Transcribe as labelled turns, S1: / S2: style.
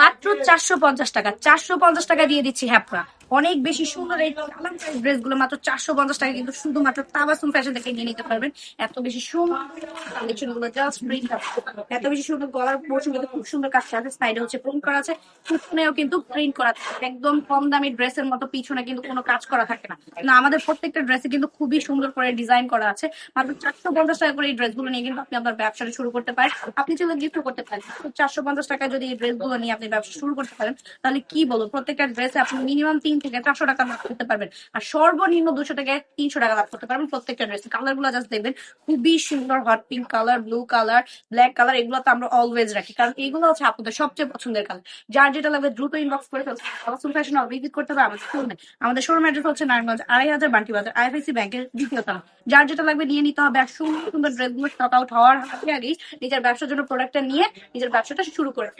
S1: মাত্র 450 টাকা, 450 টাকা দিয়ে দিচ্ছি। হ্যাঁ, অনেক বেশি সুন্দর এই কালামকারী ড্রেস গুলো মাত্র 450 টাকা কিন্তু শুধুমাত্র তাবাসুম ফ্যাশন থেকে নিয়ে নিতে পারবেন। এত বেশি সুন্দর কালেকশন গুলো, জাস্ট প্রিন্ট এত বেশি সুন্দর, গলার পোর্শন কিন্তু খুব সুন্দর কাজ আছে, সাইডে হচ্ছে প্রিন্ট করা আছে, পিছনেও কিন্তু প্রিন্ট করা থাকে। একদম কম দামি ড্রেসের মতো পিছনে কিন্তু কোনো কাজ করা থাকে না, না আমাদের প্রত্যেকটা ড্রেসে কিন্তু খুবই সুন্দর করে ডিজাইন করা আছে। মাত্র 450 টাকা করে এই ড্রেসগুলো নিয়ে কিন্তু আপনি আপনার ব্যবসাটা শুরু করতে পারেন। আপনি চাইলে গিফট করতে পারেন। 450 টাকায় যদি এই ড্রেসগুলো নিয়ে আপনি ব্যবসা শুরু করতে পারেন, তাহলে কি বলবো, প্রত্যেকটা ড্রেসে আপনি মিনিমাম 3 থেকে 400 টাকা লাভ করতে পারবেন। আর সর্বনিম্ন 200 থেকে 300 টাকা লাভ করতে পারবেন প্রত্যেকটা ড্রেস। কালার গুলো জাস্ট দেখবেন, খুবই সুন্দর, hot pink colour, blue colour, black colour, এগুলো তো আমরা অলওয়েজ রাখি, কারণ এগুলো হচ্ছে আপনাদের সবচেয়ে পছন্দের কালার। যার যেটা লাগবে দ্রুত ইনবক্স করে ফেলতে হবে। ফ্যাশন ভিজিট করতে হবে আমাদের শোরুমে। আমাদের শোরুম অ্যাড্রেস হচ্ছে নারায়ণগঞ্জ 2,500 বান্টি বাজার, আইএফআইসি ব্যাংকের দ্বিতীয় তলা। যার যেটা লাগবে নিয়ে নিতে হবে। আর সুন্দর সুন্দর ড্রেসগুলো স্টক আউট হওয়ার আগে আগেই নিজের ব্যবসার জন্য প্রোডাক্টটা নিয়ে নিজের ব্যবসাটা শুরু করে